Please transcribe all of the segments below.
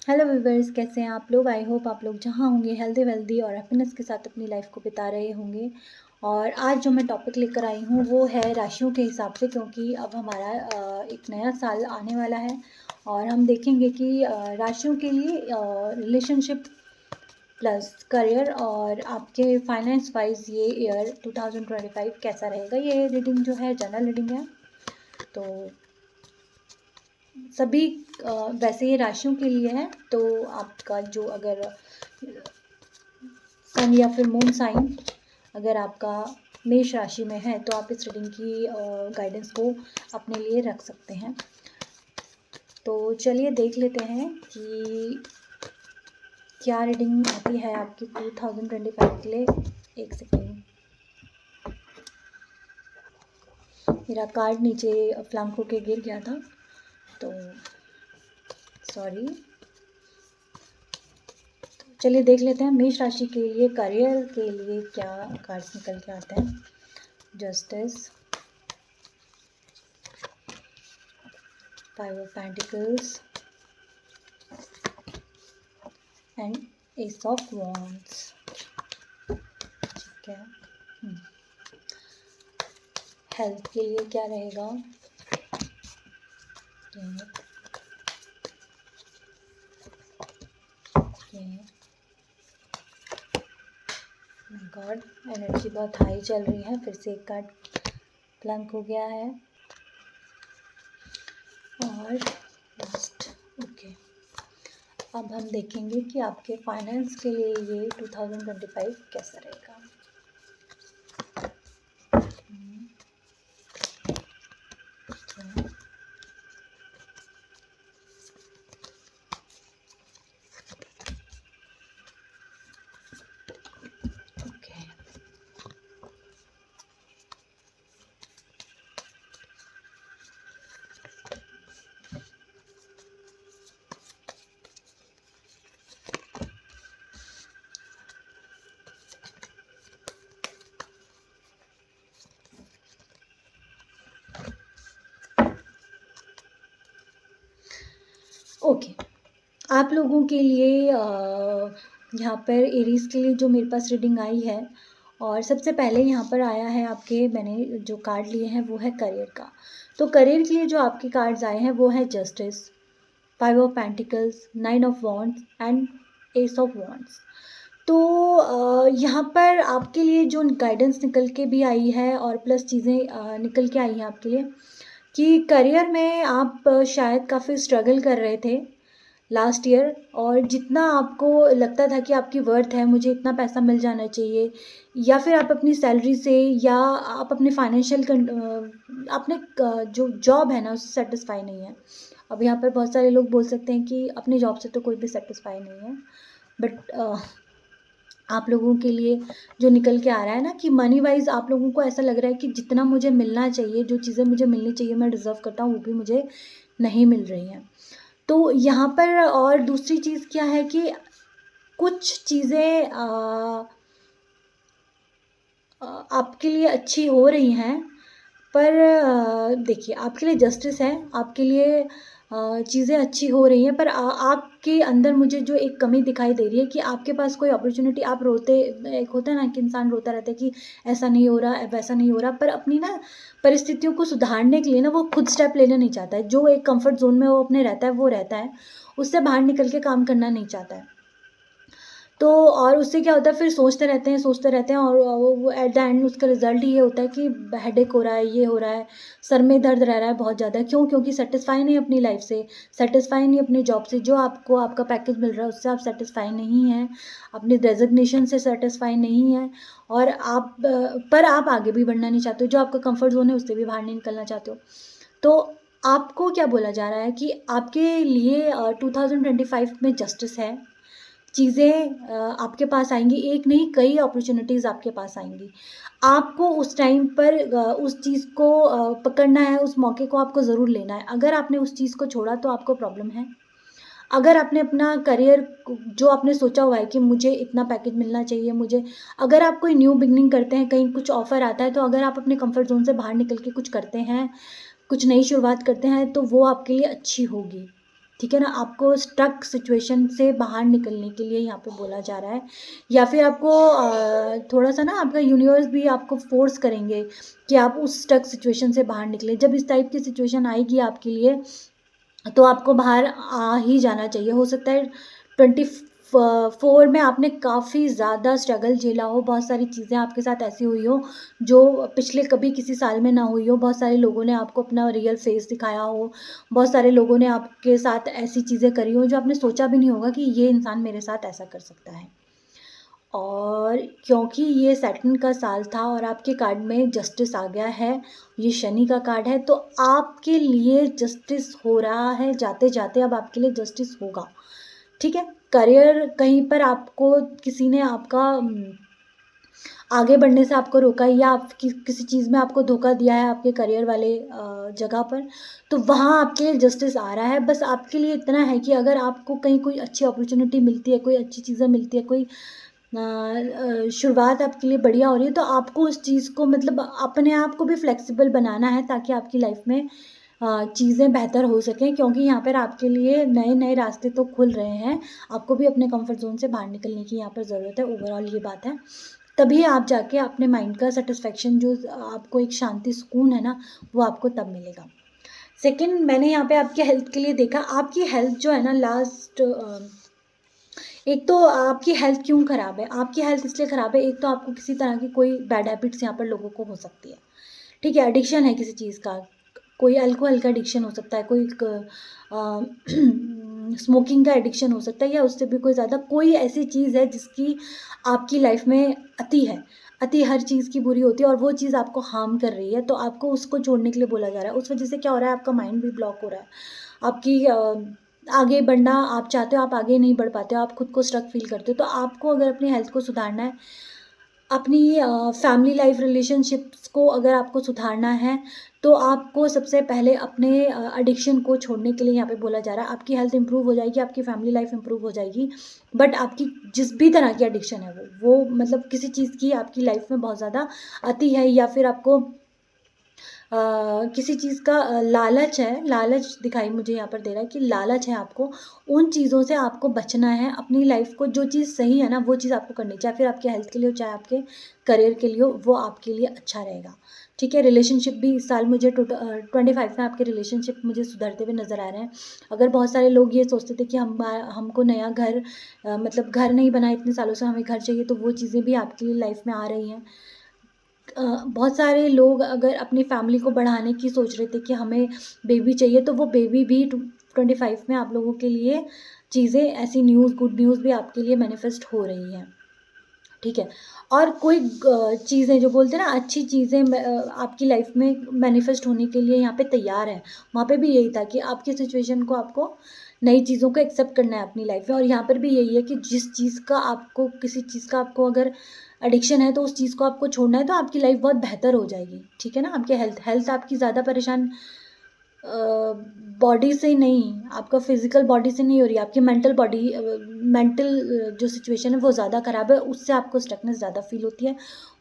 Hello viewers, कैसे हैं आप लोग। आई होप आप लोग जहाँ होंगे हेल्दी वेल्दी और हैप्पीनेस के साथ अपनी लाइफ को बिता रहे होंगे। और आज जो मैं टॉपिक लेकर आई हूँ वो है राशियों के हिसाब से, क्योंकि अब हमारा एक नया साल आने वाला है और हम देखेंगे कि राशियों के लिए रिलेशनशिप प्लस करियर और आपके फाइनेंस वाइज ये ईयर 2025 कैसा रहेगा। ये रीडिंग जो है जनरल रीडिंग है, तो सभी वैसे ये राशियों के लिए है। तो आपका जो अगर सन या फिर मून साइन अगर आपका मेष राशि में है तो आप इस रीडिंग की गाइडेंस को अपने लिए रख सकते हैं। तो चलिए देख लेते हैं कि क्या रीडिंग आती है आपकी 2025 के लिए। एक सेकेंड, मेरा कार्ड नीचे फ्लंक होके गिर गया था, तो सॉरी। चलिए देख लेते हैं मेष राशि के लिए करियर के लिए क्या कार्ड्स निकल के आते हैं। Justice, five of pentacles and S of wands. ठीक है, हेल्थ के लिए क्या रहेगा। गॉड, एनर्जी बहुत हाई चल रही है। फिर से एक कार्ड प्लंक हो गया है और लास्ट। ओके, अब हम देखेंगे कि आपके फाइनेंस के लिए ये 2025 कैसा रहेगा। ओके, आप लोगों के लिए यहाँ पर एरीज के लिए जो मेरे पास रीडिंग आई है, और सबसे पहले यहाँ पर आया है आपके, मैंने जो कार्ड लिए हैं वो है करियर का। तो करियर के लिए जो आपके कार्ड्स आए हैं वो है justice, five of pentacles, nine of wands and S of wands. तो यहाँ पर आपके लिए जो गाइडेंस निकल के भी आई है और प्लस चीज़ें निकल के आई हैं आपके लिए कि करियर में आप शायद काफ़ी स्ट्रगल कर रहे थे लास्ट ईयर, और जितना आपको लगता था कि आपकी वर्थ है, मुझे इतना पैसा मिल जाना चाहिए, या फिर आप अपनी सैलरी से या आप अपने फाइनेंशियल अपने जो जॉब है ना उससे सेटिस्फाई नहीं है। अब यहाँ पर बहुत सारे लोग बोल सकते हैं कि अपनी जॉब से तो कोई भी सेटिस्फाई नहीं है, बट आप लोगों के लिए जो निकल के आ रहा है ना कि मनी वाइज आप लोगों को ऐसा लग रहा है कि जितना मुझे मिलना चाहिए, जो चीज़ें मुझे मिलनी चाहिए मैं डिज़र्व करता हूँ, वो भी मुझे नहीं मिल रही हैं। तो यहाँ पर और दूसरी चीज़ क्या है कि कुछ चीज़ें आपके लिए अच्छी हो रही हैं, पर देखिए आपके लिए जस्टिस है, आपके लिए चीज़ें अच्छी हो रही हैं, पर आपके अंदर मुझे जो एक कमी दिखाई दे रही है कि आपके पास कोई अपॉर्चुनिटी, आप रोते, एक होता है ना कि इंसान रोता रहता है कि ऐसा नहीं हो रहा, वैसा नहीं हो रहा, पर अपनी ना परिस्थितियों को सुधारने के लिए ना वो खुद स्टेप लेना नहीं चाहता है। जो एक कंफर्ट जोन में वो अपने रहता है वो रहता है, उससे बाहर निकल के काम करना नहीं चाहता है। तो और उससे क्या होता है, फिर सोचते रहते हैं और वो एट द एंड उसका रिजल्ट ये होता है कि हेडेक हो रहा है, ये हो रहा है, सर में दर्द रह रहा है बहुत ज़्यादा। क्यों? क्योंकि सेटिस्फाई नहीं अपनी लाइफ से, सेटिस्फाई नहीं अपनी जॉब से, जो आपको आपका पैकेज मिल रहा है उससे आप सेटिस्फाई नहीं हैं, अपनी डेजिग्नेशन से सेटिस्फाई नहीं है, और आप पर आप आगे भी बढ़ना नहीं चाहते हो, जो आपका कंफर्ट जोन है उससे भी बाहर नहीं निकलना चाहते हो। तो आपको क्या बोला जा रहा है कि आपके लिए 2025 में जस्टिस है, चीज़ें आपके पास आएंगी, एक नहीं कई अपॉर्चुनिटीज़ आपके पास आएंगी। आपको उस टाइम पर उस चीज़ को पकड़ना है, उस मौके को आपको ज़रूर लेना है। अगर आपने उस चीज़ को छोड़ा तो आपको प्रॉब्लम है। अगर आपने अपना करियर जो आपने सोचा हुआ है कि मुझे इतना पैकेज मिलना चाहिए, मुझे, अगर आप कोई न्यू बिगनिंग करते हैं, कहीं कुछ ऑफ़र आता है, तो अगर आप अपने कंफर्ट जोन से बाहर निकल के कुछ करते हैं, कुछ नई शुरुआत करते हैं, तो वो आपके लिए अच्छी होगी। ठीक है ना। आपको स्टक सिचुएशन से बाहर निकलने के लिए यहाँ पे बोला जा रहा है, या फिर आपको थोड़ा सा ना आपका यूनिवर्स भी आपको फोर्स करेंगे कि आप उस स्टक सिचुएशन से बाहर निकलें। जब इस टाइप की सिचुएशन आएगी आपके लिए तो आपको बाहर आ ही जाना चाहिए। हो सकता है 24 में आपने काफ़ी ज़्यादा स्ट्रगल झेला हो, बहुत सारी चीज़ें आपके साथ ऐसी हुई हो जो पिछले कभी किसी साल में ना हुई हो, बहुत सारे लोगों ने आपको अपना रियल फेस दिखाया हो, बहुत सारे लोगों ने आपके साथ ऐसी चीज़ें करी हो जो आपने सोचा भी नहीं होगा कि ये इंसान मेरे साथ ऐसा कर सकता है। और क्योंकि ये सैटर्न का साल था और आपके कार्ड में जस्टिस आ गया है, ये शनि का कार्ड है, तो आपके लिए जस्टिस हो रहा है, जाते-जाते अब आपके लिए जस्टिस होगा, ठीक है? करियर कहीं पर आपको किसी ने आपका आगे बढ़ने से आपको रोका है, या आप किसी चीज़ में आपको धोखा दिया है आपके करियर वाले जगह पर, तो वहाँ आपके लिए जस्टिस आ रहा है। बस आपके लिए इतना है कि अगर आपको कहीं कोई अच्छी अपॉर्चुनिटी मिलती है, कोई अच्छी चीज़ें मिलती है, कोई शुरुआत आपके लिए बढ़िया हो रही है, तो आपको उस चीज़ को मतलब अपने आप को भी फ्लेक्सिबल बनाना है ताकि आपकी लाइफ में चीज़ें बेहतर हो सकें, क्योंकि यहाँ पर आपके लिए नए-नए रास्ते तो खुल रहे हैं। आपको भी अपने कंफर्ट ज़ोन से बाहर निकलने की यहाँ पर ज़रूरत है, ओवरऑल ये बात है। तभी आप जाके अपने माइंड का सैटिस्फैक्शन जो आपको एक शांति, सुकून है ना, वो आपको तब मिलेगा। सेकंड, मैंने यहाँ पे आपके हेल्थ के लिए देखा, आपकी हेल्थ जो है ना लास्ट एक तो आपकी हेल्थ क्यों ख़राब है? आपकी हेल्थ इसलिए ख़राब है, एक तो आपको किसी तरह की कोई बैड हैबिट्स यहाँ पर लोगों को हो सकती है, ठीक है? एडिक्शन है किसी चीज़ का, कोई अल्कोहल का एडिक्शन हो सकता है, कोई स्मोकिंग का एडिक्शन हो सकता है, या उससे भी कोई ज़्यादा कोई ऐसी चीज़ है जिसकी आपकी लाइफ में अति है। अति हर चीज़ की बुरी होती है और वो चीज़ आपको हार्म कर रही है, तो आपको उसको छोड़ने के लिए बोला जा रहा है। उस वजह से क्या हो रहा है, आपका माइंड भी ब्लॉक हो रहा है। आपकी आगे बढ़ना आप चाहते हो, आप आगे नहीं बढ़ पाते हो, आप खुद को स्टक फ़ील करते हो। तो आपको अगर अपनी हेल्थ को सुधारना है, अपनी फैमिली लाइफ रिलेशनशिप्स को अगर आपको सुधारना है, तो आपको सबसे पहले अपने एडिक्शन को छोड़ने के लिए यहाँ पे बोला जा रहा है। आपकी हेल्थ इम्प्रूव हो जाएगी, आपकी फैमिली लाइफ इम्प्रूव हो जाएगी, बट आपकी जिस भी तरह की एडिक्शन है वो मतलब किसी चीज़ की आपकी लाइफ में बहुत ज़्यादा अति है, या फिर आपको किसी चीज़ का लालच है, लालच दिखाई मुझे यहाँ पर दे रहा है कि लालच है आपको, उन चीज़ों से आपको बचना है। अपनी लाइफ को जो चीज़ सही है ना, वो चीज़ आपको करनी है, चाहे फिर आपके हेल्थ के लिए हो, चाहे आपके करियर के लिए हो, वो आपके लिए अच्छा रहेगा, ठीक है? रिलेशनशिप भी इस साल मुझे 25 में आपके रिलेशनशिप मुझे सुधरते हुए नज़र आ रहे हैं। अगर बहुत सारे लोग ये सोचते थे कि हमको नया घर मतलब घर नहीं बना इतने सालों से, हमें घर चाहिए, तो वो चीज़ें भी आपकी लाइफ में आ रही हैं। बहुत सारे लोग अगर अपनी फैमिली को बढ़ाने की सोच रहे थे कि हमें बेबी चाहिए, तो वो बेबी भी 25 में आप लोगों के लिए चीज़ें ऐसी गुड न्यूज़ भी आपके लिए मैनिफेस्ट हो रही हैं, ठीक है? और कोई चीज़ें जो बोलते हैं ना अच्छी चीज़ें आपकी लाइफ में मैनिफेस्ट होने के लिए यहाँ पे तैयार है, वहाँ पे भी यही था कि आपकी सिचुएशन को आपको नई चीज़ों को एक्सेप्ट करना है अपनी लाइफ में, और यहाँ पर भी यही है कि जिस चीज़ का आपको किसी चीज़ का आपको अगर एडिक्शन है, तो उस चीज़ को आपको छोड़ना है, तो आपकी लाइफ बहुत बेहतर हो जाएगी, ठीक है ना? आपके हेल्थ आपकी ज़्यादा परेशान बॉडी से नहीं, आपका फिज़िकल बॉडी से नहीं हो रही है, आपकी मेंटल जो सिचुएशन है वो ज़्यादा ख़राब है, उससे आपको स्टकनेस ज़्यादा फ़ील होती है।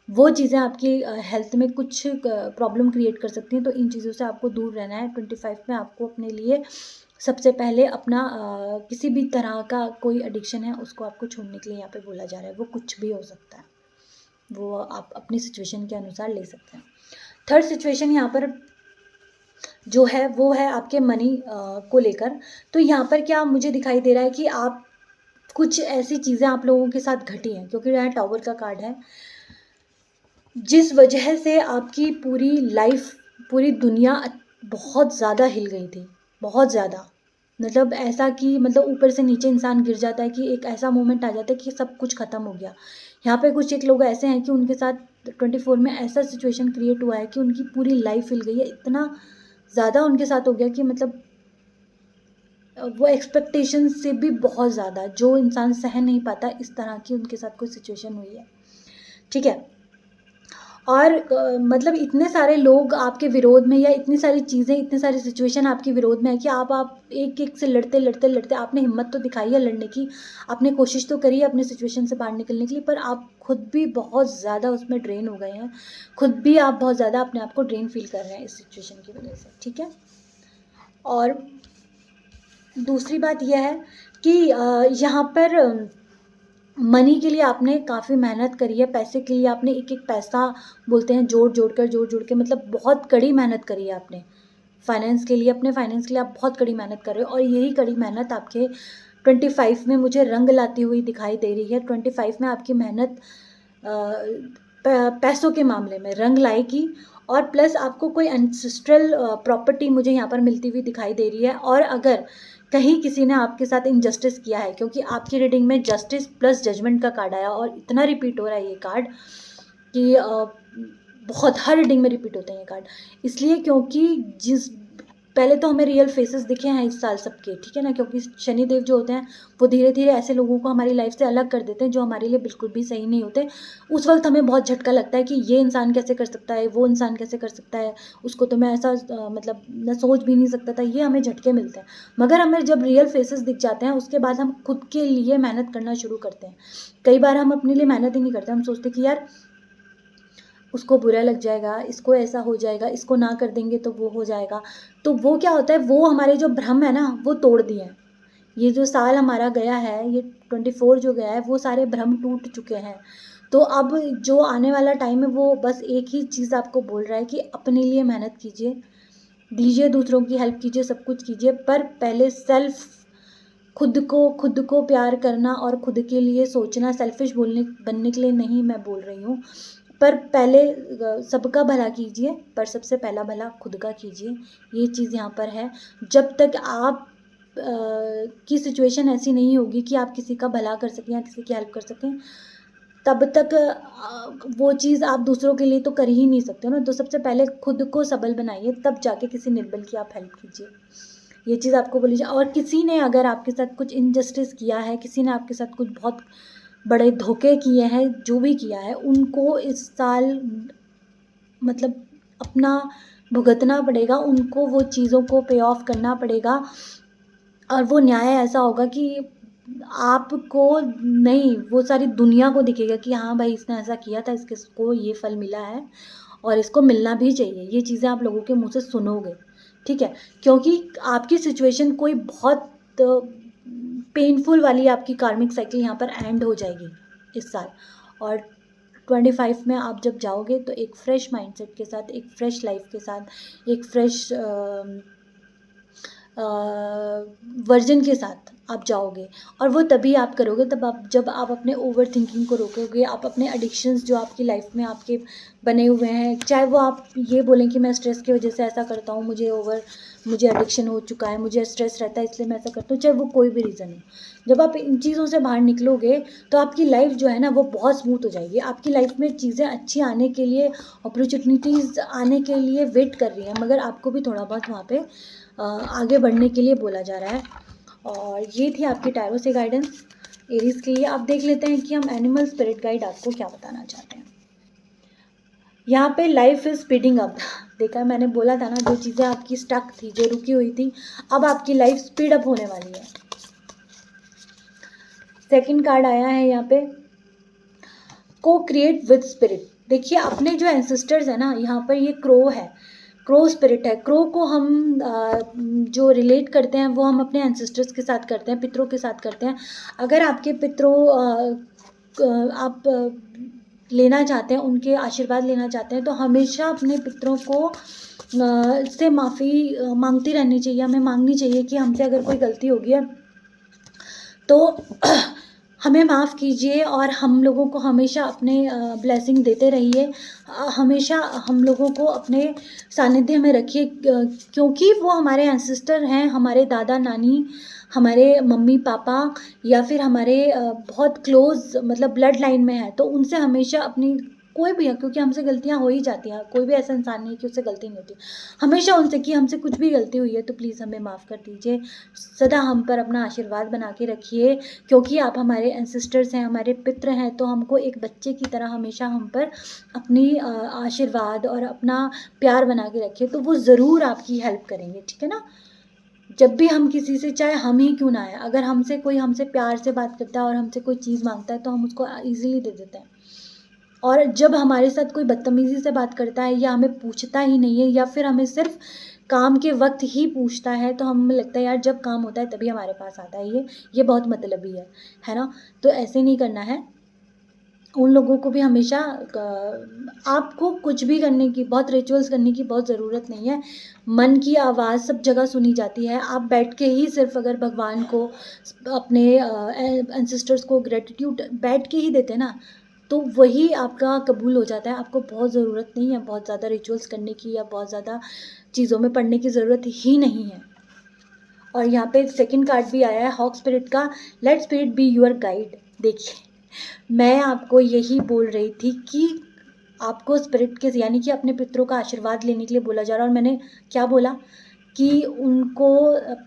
वो चीज़ें आपकी हेल्थ में कुछ प्रॉब्लम क्रिएट कर सकती हैं, तो इन चीज़ों से आपको दूर रहना है। 25 में आपको अपने लिए सबसे पहले अपना किसी भी तरह का कोई एडिक्शन है, उसको आपको छोड़ने के लिए यहाँ पे बोला जा रहा है। वो कुछ भी हो सकता है, वो आप अपनी सिचुएशन के अनुसार ले सकते हैं। थर्ड सिचुएशन यहाँ पर जो है वो है आपके मनी को लेकर। तो यहाँ पर क्या मुझे दिखाई दे रहा है कि आप कुछ ऐसी चीज़ें आप लोगों के साथ घटी हैं, क्योंकि यहाँ टावर का कार्ड है, जिस वजह से आपकी पूरी लाइफ, पूरी दुनिया बहुत ज़्यादा हिल गई थी, बहुत ज़्यादा। मतलब ऐसा कि मतलब ऊपर से नीचे इंसान गिर जाता है, कि एक ऐसा मोमेंट आ जाता है कि सब कुछ ख़त्म हो गया। यहाँ पे कुछ एक लोग ऐसे हैं कि उनके साथ 24 में ऐसा सिचुएशन क्रिएट हुआ है कि उनकी पूरी लाइफ हिल गई है, इतना ज़्यादा उनके साथ हो गया कि मतलब वो एक्सपेक्टेशन से भी बहुत ज़्यादा, जो इंसान सह नहीं पाता, इस तरह की उनके साथ कोई सिचुएशन हुई है, ठीक है? और मतलब इतने सारे लोग आपके विरोध में, या इतनी सारी चीज़ें, इतनी सारी सिचुएशन आपके विरोध में है कि आप एक-एक से लड़ते आपने हिम्मत तो दिखाई है लड़ने की, आपने कोशिश तो करी है अपने सिचुएशन से बाहर निकलने के लिए, पर आप खुद भी बहुत ज़्यादा उसमें ड्रेन हो गए हैं। खुद भी आप बहुत ज़्यादा अपने आप को ड्रेन फ़ील कर रहे हैं इस सिचुएशन की वजह से, ठीक है? और दूसरी बात यह है कि यहाँ पर मनी के लिए आपने काफ़ी मेहनत करी है, पैसे के लिए आपने एक-एक पैसा बोलते हैं जोड़-जोड़ के मतलब बहुत कड़ी मेहनत करी है आपने। फाइनेंस के लिए, अपने फाइनेंस के लिए आप बहुत कड़ी मेहनत कर रहे हो और यही कड़ी मेहनत आपके 25 में मुझे रंग लाती हुई दिखाई दे रही है। 25 में आपकी मेहनत पैसों के मामले में रंग लाएगी और प्लस आपको कोई एंसेस्ट्रल प्रॉपर्टी मुझे यहाँ पर मिलती हुई दिखाई दे रही है। और अगर कहीं किसी ने आपके साथ इनजस्टिस किया है, क्योंकि आपकी रीडिंग में जस्टिस प्लस जजमेंट का कार्ड आया और इतना रिपीट हो रहा है ये कार्ड कि बहुत हर रीडिंग में रिपीट होते हैं ये कार्ड, इसलिए क्योंकि पहले तो हमें रियल फेसेस दिखे हैं इस साल सबके, ठीक है ना, क्योंकि शनिदेव जो होते हैं वो धीरे धीरे ऐसे लोगों को हमारी लाइफ से अलग कर देते हैं जो हमारे लिए बिल्कुल भी सही नहीं होते। उस वक्त हमें बहुत झटका लगता है कि ये इंसान कैसे कर सकता है, वो इंसान कैसे कर सकता है, उसको तो मैं ऐसा मतलब मैं सोच भी नहीं सकता था, ये हमें झटके मिलते हैं। मगर हमें जब रियल फेसेस दिख जाते हैं उसके बाद हम खुद के लिए मेहनत करना शुरू करते हैं। कई बार हम अपने लिए मेहनत ही नहीं करते, हम सोचते कि यार उसको बुरा लग जाएगा, इसको ऐसा हो जाएगा, इसको ना कर देंगे तो वो हो जाएगा। तो वो क्या होता है, वो हमारे जो भ्रम है ना वो तोड़ दिए हैं। ये जो साल हमारा गया है, ये 24 जो गया है, वो सारे भ्रम टूट चुके हैं। तो अब जो आने वाला टाइम है वो बस एक ही चीज़ आपको बोल रहा है कि अपने लिए मेहनत कीजिए, दीजिए, दूसरों की हेल्प कीजिए, सब कुछ कीजिए, पर पहले खुद को प्यार करना और खुद के लिए सोचना, सेल्फिश बनने के लिए नहीं मैं बोल रही हूँ, पर पहले सबका भला कीजिए, पर सबसे पहला भला खुद का कीजिए। ये चीज़ यहाँ पर है। जब तक आप की सिचुएशन ऐसी नहीं होगी कि आप किसी का भला कर सकें या किसी की हेल्प कर सकें, तब तक वो चीज़ आप दूसरों के लिए तो कर ही नहीं सकते ना। तो सबसे पहले खुद को सबल बनाइए, तब जाके किसी निर्बल की आप हेल्प कीजिए। ये चीज़ आपको बोली जाए। और किसी ने अगर आपके साथ कुछ इनजस्टिस किया है, किसी ने आपके साथ कुछ बहुत बड़े धोखे किए हैं, जो भी किया है, उनको इस साल मतलब अपना भुगतना पड़ेगा, उनको वो चीज़ों को पे ऑफ करना पड़ेगा। और वो न्याय ऐसा होगा कि आपको नहीं, वो सारी दुनिया को दिखेगा कि हाँ भाई इसने ऐसा किया था, इसको ये फल मिला है और इसको मिलना भी चाहिए। ये चीज़ें आप लोगों के मुँह से सुनोगे, ठीक है, क्योंकि आपकी सिचुएशन कोई बहुत पेनफुल वाली आपकी कार्मिक साइकिल यहाँ पर एंड हो जाएगी इस साल। और 25 में आप जब जाओगे तो एक फ्रेश माइंडसेट के साथ, एक फ्रेश लाइफ के साथ, एक फ्रेश वर्जन के साथ आप जाओगे। और वो तभी आप करोगे जब आप अपने ओवर थिंकिंग को रोकोगे, आप अपने एडिक्शंस जो आपकी लाइफ में आपके बने हुए हैं, चाहे वो आप ये बोलें कि मैं स्ट्रेस की वजह से ऐसा करता हूँ, मुझे एडिक्शन हो चुका है, मुझे स्ट्रेस रहता है इसलिए मैं ऐसा करता हूँ, चाहे वो कोई भी रीज़न हो। जब आप इन चीज़ों से बाहर निकलोगे तो आपकी लाइफ जो है ना वो बहुत स्मूथ हो जाएगी। आपकी लाइफ में चीज़ें अच्छी आने के लिए, अपॉर्चुनिटीज़ आने के लिए वेट कर रही हैं, मगर आपको भी थोड़ा बहुत वहाँ पे आगे बढ़ने के लिए बोला जा रहा है। और ये थी आपकी टैरो से गाइडेंस एरीज के लिए। आप देख लेते हैं कि हम एनिमल स्पिरिट गाइड आपको क्या बताना चाहते हैं। यहाँ पे लाइफ इज स्पीडिंग अप। देखा, मैंने बोला था ना, जो चीज़ें आपकी स्टक थी, जो रुकी हुई थी, अब आपकी लाइफ स्पीड अप होने वाली है। सेकंड कार्ड आया है यहाँ पे, को क्रिएट विद स्पिरिट। देखिए, अपने जो एंसेस्टर्स है ना, यहाँ पर ये क्रो है, क्रो स्पिरिट है। क्रो को हम जो रिलेट करते हैं वो हम अपने एंसेस्टर्स के साथ करते हैं, पितरों के साथ करते हैं। अगर आपके पितरों आप लेना चाहते हैं, उनके आशीर्वाद लेना चाहते हैं, तो हमेशा अपने पितरों को से माफ़ी मांगती रहनी चाहिए, हमें मांगनी चाहिए कि हमसे अगर कोई गलती होगी है तो हमें माफ़ कीजिए और हम लोगों को हमेशा अपने ब्लेसिंग देते रहिए। हमेशा हम लोगों को अपने सानिध्य में रखिए, क्योंकि वो हमारे एंसेस्टर हैं, हमारे दादा नानी, हमारे मम्मी पापा, या फिर हमारे बहुत क्लोज मतलब ब्लड लाइन में है। तो उनसे हमेशा अपनी, कोई भी है, क्योंकि हमसे गलतियाँ हो ही जाती हैं, कोई भी ऐसा इंसान नहीं है कि उससे गलती नहीं होती। हमेशा उनसे कि हमसे कुछ भी गलती हुई है तो प्लीज़ हमें माफ़ कर दीजिए, सदा हम पर अपना आशीर्वाद बना के रखिए, क्योंकि आप हमारे एंसेस्टर्स हैं, हमारे पितृ हैं। तो हमको एक बच्चे की तरह हमेशा हम पर अपनी आशीर्वाद और अपना प्यार बना के रखिए, तो वो ज़रूर आपकी हेल्प करेंगे, ठीक है ना। जब भी हम किसी से, चाहे हम ही क्यों ना आए, अगर कोई हमसे प्यार से बात करता है और हमसे कोई चीज़ मांगता है तो हम उसको ईजिली दे देते हैं। और जब हमारे साथ कोई बदतमीज़ी से बात करता है या हमें पूछता ही नहीं है, या फिर हमें सिर्फ काम के वक्त ही पूछता है, तो हमें लगता है यार जब काम होता है तभी हमारे पास आता है ये बहुत मतलबी है ना? तो ऐसे नहीं करना है। उन लोगों को भी हमेशा आपको कुछ भी करने की, बहुत रिचुअल्स करने की बहुत ज़रूरत नहीं है। मन की आवाज़ सब जगह सुनी जाती है। आप बैठ के ही सिर्फ अगर भगवान को, अपने एंसेस्टर्स को ग्रेटिट्यूड बैठ के ही देते हैं ना, तो वही आपका कबूल हो जाता है। आपको बहुत ज़रूरत नहीं है बहुत ज़्यादा रिचुअल्स करने की, या बहुत ज़्यादा चीज़ों में पढ़ने की ज़रूरत ही नहीं है। और यहाँ पे सेकंड कार्ड भी आया है हॉक स्पिरिट का, let spirit be your guide. देखिए, मैं आपको यही बोल रही थी कि आपको स्पिरिट के, यानी कि अपने पितरों का आशीर्वाद लेने के लिए बोला जा रहा है। और मैंने क्या बोला कि उनको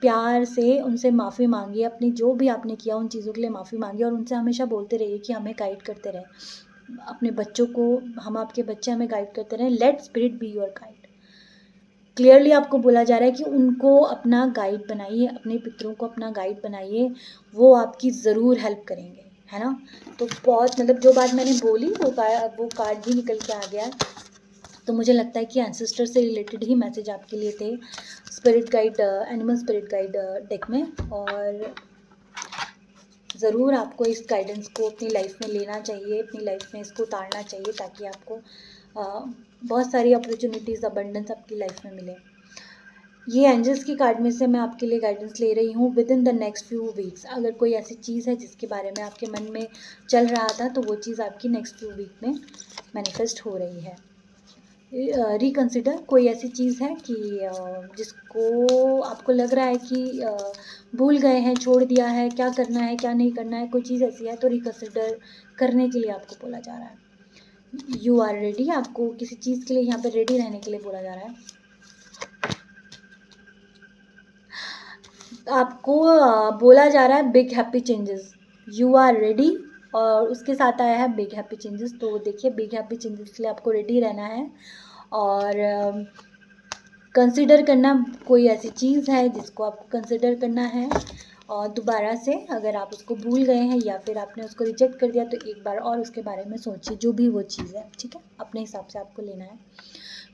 प्यार से उनसे माफ़ी मांगिए, अपनी जो भी आपने किया उन चीज़ों के लिए माफ़ी मांगिए, और उनसे हमेशा बोलते रहिए कि हमें गाइड करते रहें, अपने बच्चों को, हम आपके बच्चे हमें गाइड करते रहें। Let spirit be your guide. Clearly आपको बोला जा रहा है कि उनको अपना गाइड बनाइए, अपने पितरों को अपना गाइड बनाइए, वो आपकी ज़रूर हेल्प करेंगे, है ना? तो बहुत, मतलब जो बात मैंने बोली वो कार्ड भी निकल के आ गया। तो मुझे लगता है कि एंसेस्टर से रिलेटेड ही मैसेज आपके लिए थे spirit guide, animal spirit guide deck में। और ज़रूर आपको इस गाइडेंस को अपनी लाइफ में लेना चाहिए, अपनी लाइफ में इसको उतारना चाहिए, ताकि आपको बहुत सारी अपॉर्चुनिटीज़, अबंडेंस आपकी लाइफ में मिले। ये एंजल्स की कार्ड में से मैं आपके लिए गाइडेंस ले रही हूँ। With in the next few weeks, अगर कोई ऐसी चीज़ है जिसके बारे में आपके मन में चल रहा था, तो वो चीज़ आपकी नेक्स्ट फ्यू वीक में मैनिफेस्ट हो रही है। रिकंसिडर, कोई ऐसी चीज़ है कि जिसको आपको लग रहा है कि भूल गए हैं, छोड़ दिया है, क्या करना है क्या नहीं करना है, कोई चीज़ ऐसी है तो रिकंसिडर करने के लिए आपको बोला जा रहा है। यू आर रेडी, आपको किसी चीज़ के लिए यहाँ पे रेडी रहने के लिए बोला जा रहा है। आपको बोला जा रहा है big happy changes, you are ready, और उसके साथ आया है बिग हैप्पी चेंजेस। तो देखिए, बिग हैप्पी चेंजेस के लिए आपको रेडी रहना है, और कंसिडर करना, कोई ऐसी चीज़ है जिसको आपको कंसिडर करना है, और दोबारा से अगर आप उसको भूल गए हैं या फिर आपने उसको रिजेक्ट कर दिया, तो एक बार और उसके बारे में सोचिए, जो भी वो चीज़ है, ठीक है? अपने हिसाब से आपको लेना है।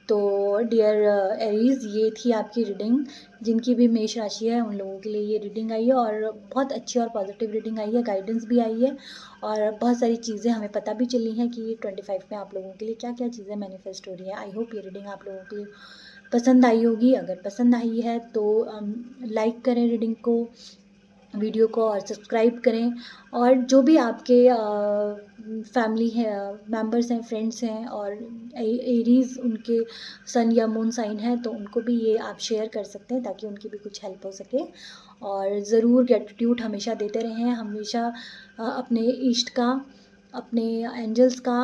तो डियर एरीज, ये थी आपकी रीडिंग। जिनकी भी मेष राशि है उन लोगों के लिए ये रीडिंग आई है, और बहुत अच्छी और पॉजिटिव रीडिंग आई है, गाइडेंस भी आई है, और बहुत सारी चीज़ें हमें पता भी चली हैं कि 25 में आप लोगों के लिए क्या क्या चीज़ें मैनिफेस्ट हो रही है। आई होप ये रीडिंग आप लोगों के लिए पसंद आई होगी। अगर पसंद आई है तो लाइक करें रीडिंग को, वीडियो को, और सब्सक्राइब करें। और जो भी आपके फैमिली है मेंबर्स हैं, फ्रेंड्स हैं, और एरीज उनके सन या मून साइन है, तो उनको भी ये आप शेयर कर सकते हैं, ताकि उनकी भी कुछ हेल्प हो सके। और ज़रूर ग्रेटिट्यूड हमेशा देते रहें, हमेशा अपने इष्ट का, अपने एंजल्स का,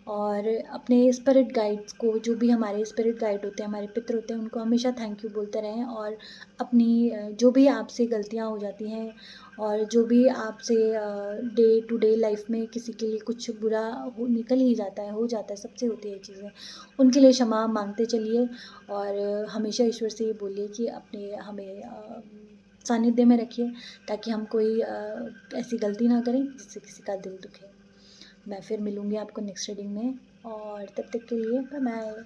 और अपने स्पिरिट गाइड्स को, जो भी हमारे स्पिरिट गाइड होते हैं, हमारे पितर होते हैं, उनको हमेशा थैंक यू बोलते रहें। और अपनी जो भी आपसे गलतियाँ हो जाती हैं, और जो भी आपसे डे टू डे लाइफ में किसी के लिए कुछ बुरा निकल ही जाता है, हो जाता है, सबसे होती है ये चीज़ें, उनके लिए क्षमा मांगते चलिए। और हमेशा ईश्वर से ये बोलिए कि अपने हमें सानिध्य में रखिए, ताकि हम कोई ऐसी गलती ना करें जिससे किसी का दिल दुखे। मैं फिर मिलूँगी आपको नेक्स्ट रीडिंग में, और तब तक के लिए बाय बाय।